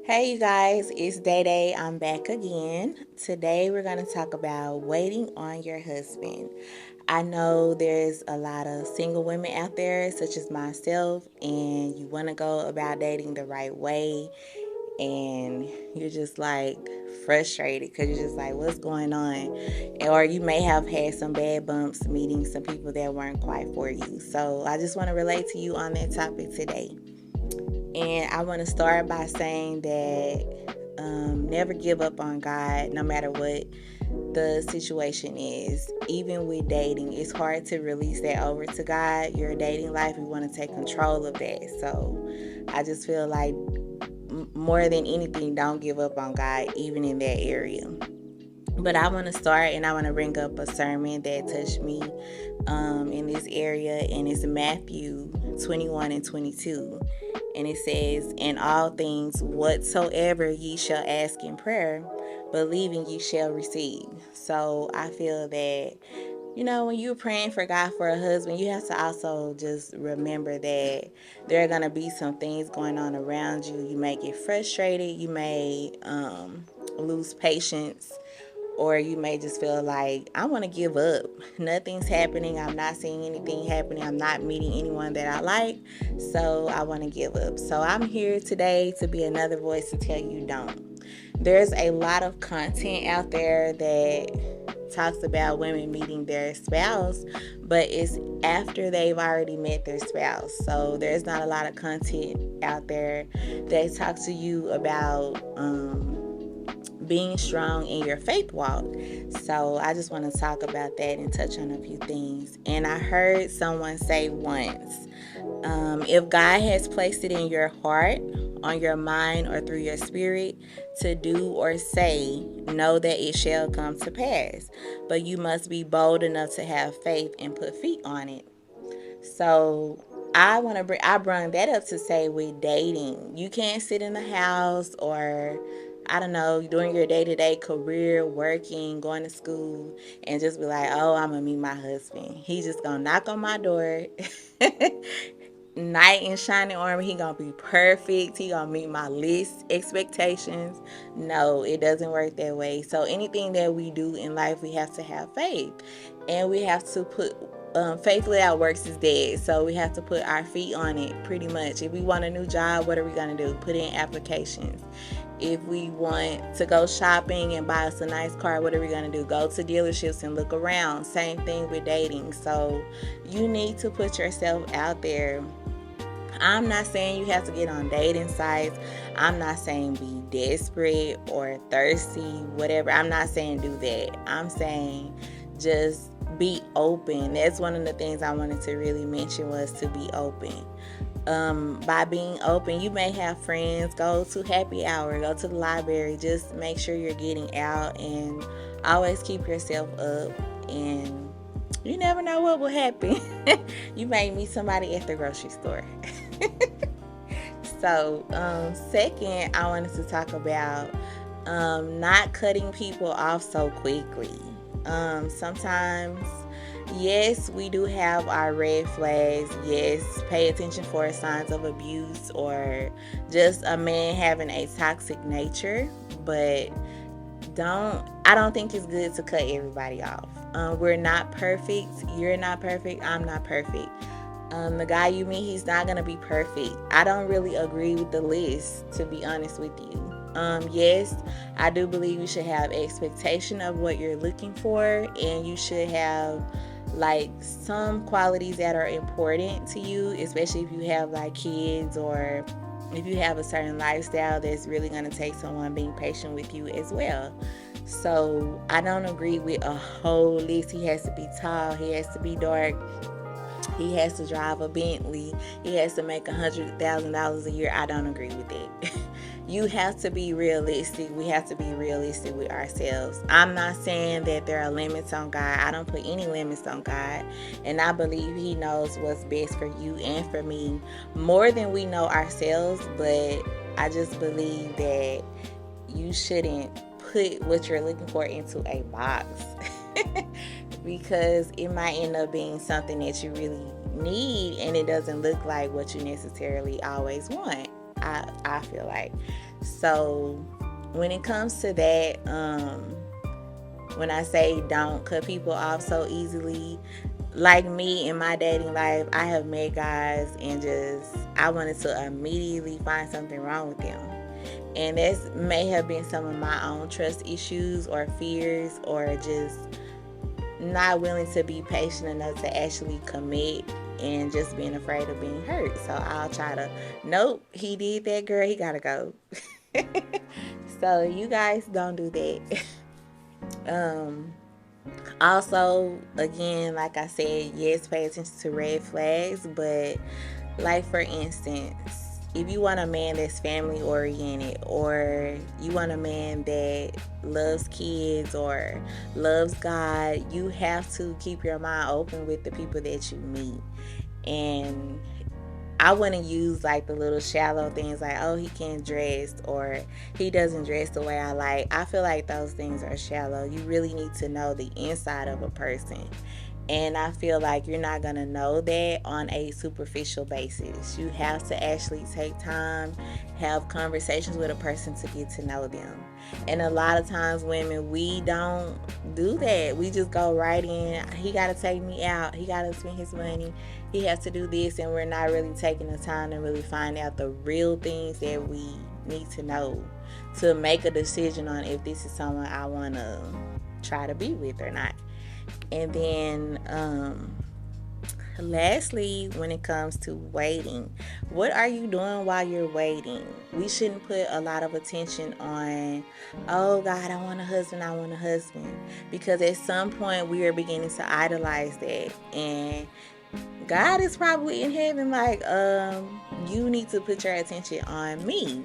Hey you guys, it's Day Day. I'm back again. Today we're going to talk about waiting on your husband. I know there's a lot of single women out there, such as myself, and you want to go about dating the right way, and you're just like frustrated because you're just like, what's going on? Or you may have had some bad bumps meeting some people that weren't quite for you. So I just want to relate to you on that topic today. And I want to start by saying that never give up on God, no matter what the situation is. Even with dating, it's hard to release that over to God. Your dating life, you want to take control of that. So I just feel like more than anything, don't give up on God, even in that area. But I want to start and I want to bring up a sermon that touched me in this area, and it's Matthew 21 and 22. And it says, "In all things whatsoever ye shall ask in prayer, believing ye shall receive." So I feel that, when you're praying for God for a husband, you have to also just remember that there are going to be some things going on around you. You may get frustrated. You may lose patience, or you may just feel like, I want to give up. Nothing's happening. I'm not seeing anything happening. I'm not meeting anyone that I like. So I want to give up. So I'm here today to be another voice to tell you don't. There's a lot of content out there that talks about women meeting their spouse, but it's after they've already met their spouse. So there's not a lot of content out there that talks to you about being strong in your faith walk. So I just want to talk about that and touch on a few things. And I heard someone say once, if God has placed it in your heart, on your mind, or through your spirit to do or say, know that it shall come to pass. But you must be bold enough to have faith and put feet on it. So I brought that up to say, with dating, you can't sit in the house, or I don't know, doing your day-to-day career, working, going to school, and just be like, oh, I'm gonna meet my husband. He's just gonna knock on my door. Knight in shining armor, he gonna be perfect. He gonna meet my list expectations. No, it doesn't work that way. So anything that we do in life, we have to have faith, and we have to put faith without works is dead. So we have to put our feet on it, pretty much. If we want a new job, what are we gonna do? Put in applications. If we want to go shopping and buy us a nice car, what are we going to do? Go to dealerships and look around. Same thing with dating. So you need to put yourself out there. I'm not saying you have to get on dating sites. I'm not saying be desperate or thirsty, whatever. I'm not saying do that. I'm saying just be open. That's one of the things I wanted to really mention, was to be open. By being open, you may have friends. Go to happy hour, go to the library. Just make sure you're getting out, and always keep yourself up, and you never know what will happen. You may meet somebody at the grocery store. So second, I wanted to talk about not cutting people off so quickly. Sometimes, yes, we do have our red flags. Yes, pay attention for signs of abuse, or just a man having a toxic nature. But I don't think it's good to cut everybody off. We're not perfect. You're not perfect. I'm not perfect. The guy you meet, he's not going to be perfect. I don't really agree with the list, to be honest with you. Yes, I do believe you should have expectation of what you're looking for, and you should have like some qualities that are important to you, especially if you have like kids, or if you have a certain lifestyle that's really going to take someone being patient with you as well. So I don't agree with a whole list. He has to be tall, he has to be dark, he has to drive a Bentley, he has to make $100,000 a year. I don't agree with that. You have to be realistic. We have to be realistic with ourselves. I'm not saying that there are limits on God. I don't put any limits on God. And I believe He knows what's best for you and for me more than we know ourselves. But I just believe that you shouldn't put what you're looking for into a box. Because it might end up being something that you really need, and it doesn't look like what you necessarily always want. I feel like. So when it comes to that, when I say don't cut people off so easily, like me in my dating life, I have met guys and just I wanted to immediately find something wrong with them. And this may have been some of my own trust issues or fears, or just not willing to be patient enough to actually commit, and just being afraid of being hurt. So I'll try to, nope, he did that, girl, he gotta go. So you guys don't do that. um Also, again, like I said, yes, pay attention to red flags, but like for instance, if you want a man that's family oriented, or you want a man that loves kids or loves God, you have to keep your mind open with the people that you meet. And I wouldn't use like the little shallow things like, oh, he can't dress, or he doesn't dress the way I like. I feel like those things are shallow. You really need to know the inside of a person. And I feel like you're not going to know that on a superficial basis. You have to actually take time, have conversations with a person to get to know them. And a lot of times, women, we don't do that. We just go right in. He got to take me out. He got to spend his money. He has to do this. And we're not really taking the time to really find out the real things that we need to know to make a decision on if this is someone I want to try to be with or not. And then lastly, when it comes to waiting, what are you doing while you're waiting? We shouldn't put a lot of attention on, oh God, I want a husband, because at some point we are beginning to idolize that, and God is probably in heaven like, you need to put your attention on me.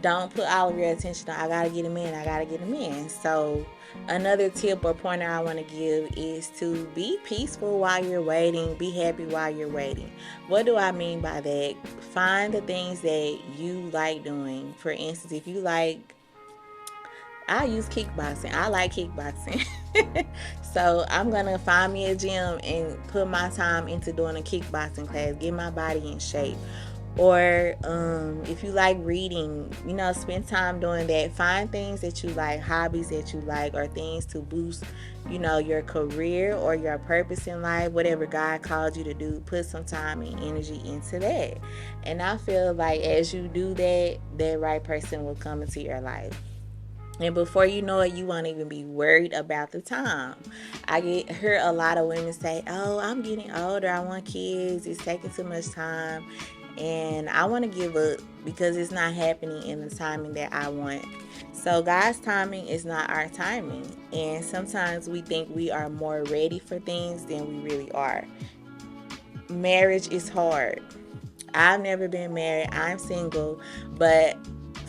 Don't put all of your attention on, I gotta get him in. So another tip or pointer I want to give is to be peaceful while you're waiting. Be happy while you're waiting. What do I mean by that? Find the things that you like doing. For instance, if you like, I use kickboxing. I like kickboxing. So I'm going to find me a gym and put my time into doing a kickboxing class. Get my body in shape. Or if you like reading, spend time doing that. Find things that you like, hobbies that you like, or things to boost, your career or your purpose in life. Whatever God called you to do, put some time and energy into that. And I feel like as you do that, that right person will come into your life. And before you know it, you won't even be worried about the time. I hear a lot of women say, oh, I'm getting older, I want kids, it's taking too much time. And I want to give up because it's not happening in the timing that I want. So God's timing is not our timing. And sometimes we think we are more ready for things than we really are. Marriage is hard. I've never been married. I'm single. But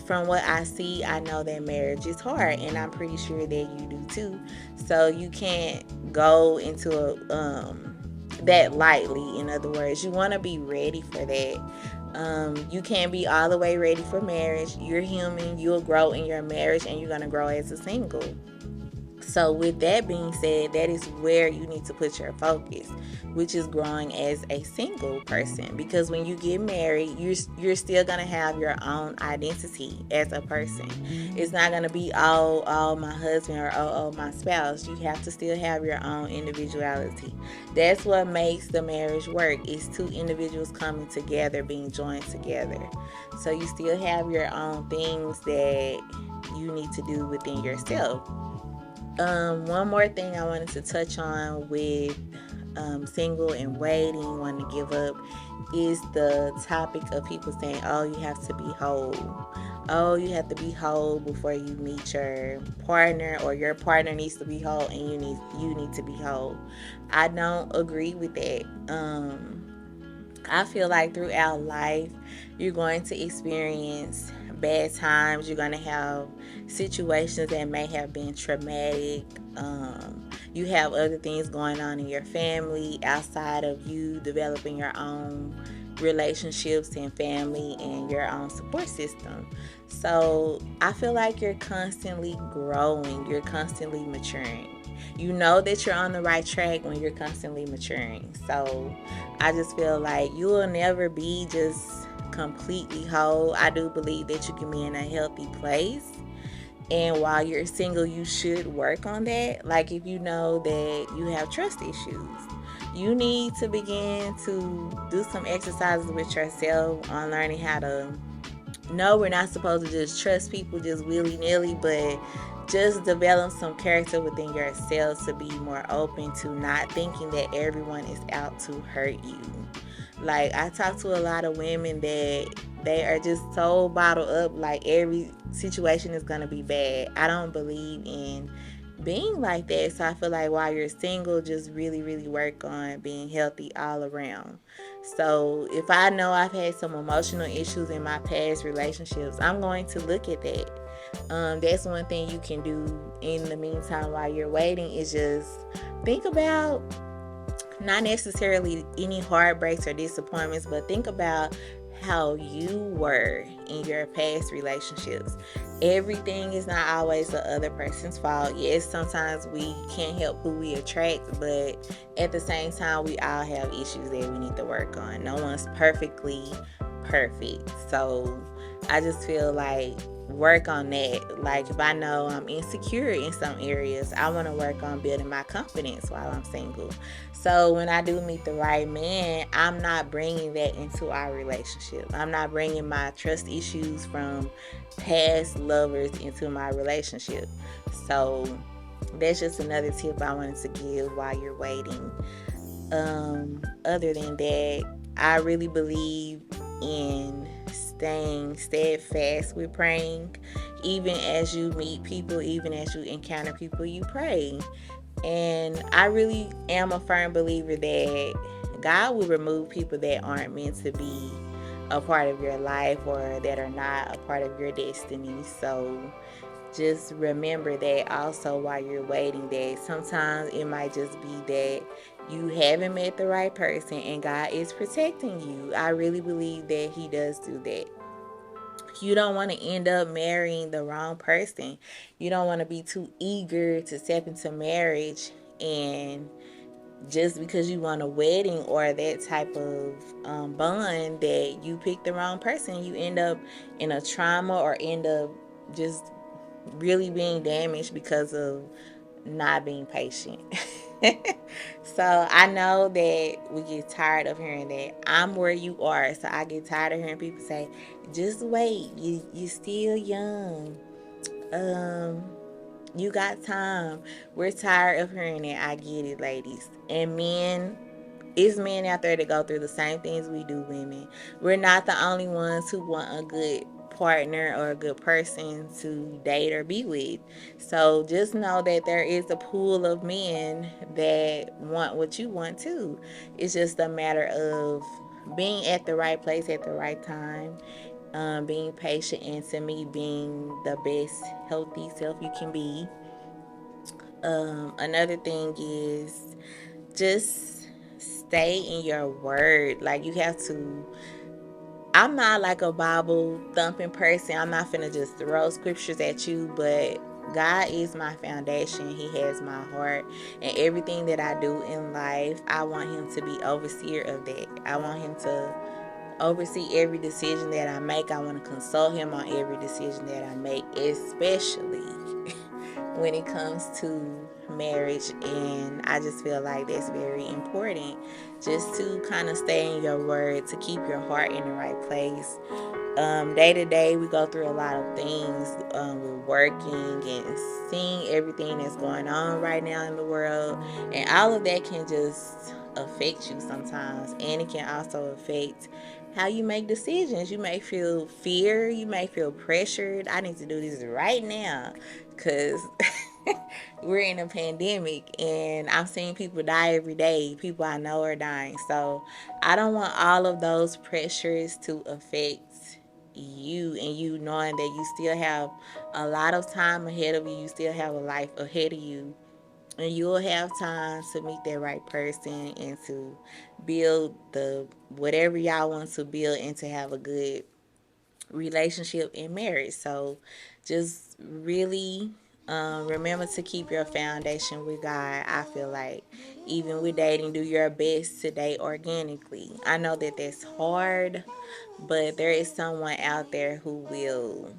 from what I see, I know that marriage is hard. And I'm pretty sure that you do too. So you can't go into that lightly. In other words, you want to be ready for that. You can't be all the way ready for marriage. You're human. You'll grow in your marriage, and you're going to grow as a single. So with that being said, that is where you need to put your focus, which is growing as a single person. Because when you get married, you're still going to have your own identity as a person. It's not going to be, oh, my husband, or oh, my spouse. You have to still have your own individuality. That's what makes the marriage work. It's two individuals coming together, being joined together. So you still have your own things that you need to do within yourself. One more thing I wanted to touch on with single and waiting, wanting to give up, is the topic of people saying, oh, you have to be whole. Oh, you have to be whole before you meet your partner, or your partner needs to be whole and you need to be whole. I don't agree with that. I feel like throughout life, you're going to experience bad times. You're going to have situations that may have been traumatic. You have other things going on in your family outside of you developing your own relationships and family and your own support system. So I feel like you're constantly growing. You're constantly maturing. You know that you're on the right track when you're constantly maturing. So I just feel like you will never be just completely whole. I do believe that you can be in a healthy place. And while you're single, you should work on that. Like if you know that you have trust issues, you need to begin to do some exercises with yourself on learning how to. No, we're not supposed to just trust people just willy nilly, but just develop some character within yourself to be more open to not thinking that everyone is out to hurt you. Like I talk to a lot of women that they are just so bottled up, like every situation is gonna be bad. I don't believe in being like that. So I feel like while you're single, just really, really work on being healthy all around. So if I know I've had some emotional issues in my past relationships, I'm going to look at that. That's one thing you can do in the meantime while you're waiting is just think about not necessarily any heartbreaks or disappointments, but think about how you were in your past relationships. Everything is not always the other person's fault. Yes, sometimes we can't help who we attract, but at the same time, we all have issues that we need to work on. No one's perfectly perfect. So I just feel like work on that. Like if I know I'm insecure in some areas, I want to work on building my confidence while I'm single. So when I do meet the right man, I'm not bringing that into our relationship. I'm not bringing my trust issues from past lovers into my relationship. So that's just another tip I wanted to give while you're waiting. Other than that, I really believe in staying steadfast with praying. Even as you meet people, even as you encounter people, you pray. And I really am a firm believer that God will remove people that aren't meant to be a part of your life or that are not a part of your destiny. So just remember that also while you're waiting, that sometimes it might just be that you haven't met the right person and God is protecting you. I really believe that He does do that. You don't want to end up marrying the wrong person. You don't want to be too eager to step into marriage, and just because you want a wedding or that type of bond, that you pick the wrong person, you end up in a trauma or end up just really being damaged because of not being patient. So I know that we get tired of hearing that. I'm where you are, so I get tired of hearing people say, "Just wait, you still young. Um, you got time." We're tired of hearing that. I get it, ladies and men. It's men out there that go through the same things we do, women. We're not the only ones who want a good partner or a good person to date or be with. So just know that there is a pool of men that want what you want too. It's just a matter of being at the right place at the right time, being patient, and to me, being the best healthy self you can be. Another thing is just stay in your word. Like you have to. I'm not like a Bible thumping person. I'm not finna just throw scriptures at you, but God is my foundation. He has my heart, and everything that I do in life, I want Him to be overseer of that. I want Him to oversee every decision that I make. I want to consult Him on every decision that I make, especially when it comes to marriage. And I just feel like that's very important, just to kind of stay in your word, to keep your heart in the right place. Day to day, we go through a lot of things. We're working and seeing everything that's going on right now in the world, and all of that can just affect you sometimes, and it can also affect how you make decisions. You may feel fear, you may feel pressured. I need to do this right now because we're in a pandemic and I'm seeing people die every day. People I know are dying. So I don't want all of those pressures to affect you, and you knowing that you still have a lot of time ahead of you. You still have a life ahead of you, and you'll have time to meet that right person and to build the whatever y'all want to build and to have a good relationship and marriage. So just really Remember to keep your foundation with God. I feel like even with dating, do your best to date organically. I know that that's hard, but there is someone out there who will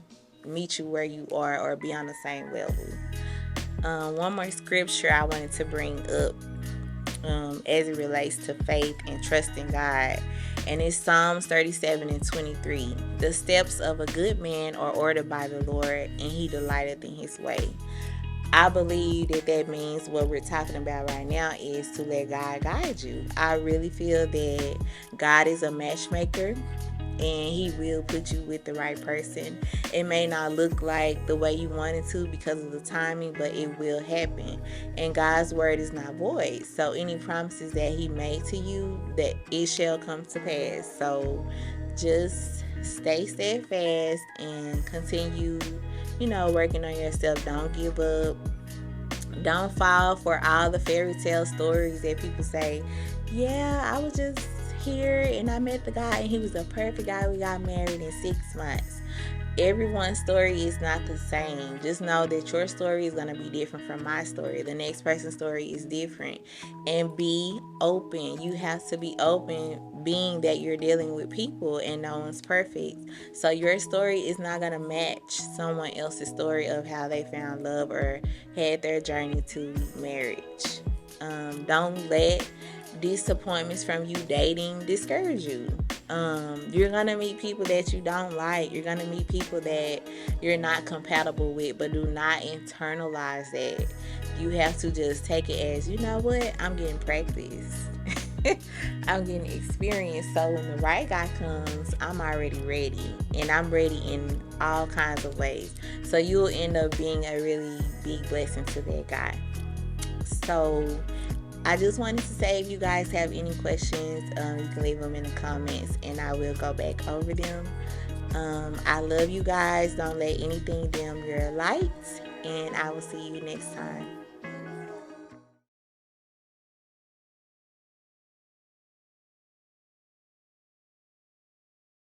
meet you where you are or be on the same level. One more scripture I wanted to bring up as it relates to faith and trusting God. And it's Psalms 37 and 23. The steps of a good man are ordered by the Lord, and he delighteth in his way. I believe that that means what we're talking about right now is to let God guide you. I really feel that God is a matchmaker, and he will put you with the right person. It may not look like the way you want it to because of the timing, but it will happen. And God's word is not void. So any promises that he made to you, that it shall come to pass. So just stay steadfast and continue, working on yourself. Don't give up. Don't fall for all the fairy tale stories that people say. Yeah, I was just here and I met the guy and he was a perfect guy. We got married in 6 months. Everyone's story is not the same. Just know that your story is going to be different from my story. The next person's story is different. And be open. You have to be open, being that you're dealing with people and no one's perfect. So your story is not going to match someone else's story of how they found love or had their journey to marriage. Don't let disappointments from you dating discourage you. You're gonna meet people that you don't like. You're gonna meet people that you're not compatible with, but do not internalize that. You have to just take it as, you know what, I'm getting practice. I'm getting experience. So when the right guy comes, I'm already ready, and I'm ready in all kinds of ways. So you'll end up being a really big blessing to that guy. So I just wanted to say, if you guys have any questions, you can leave them in the comments and I will go back over them. I love you guys. Don't let anything dim your light, and I will see you next time.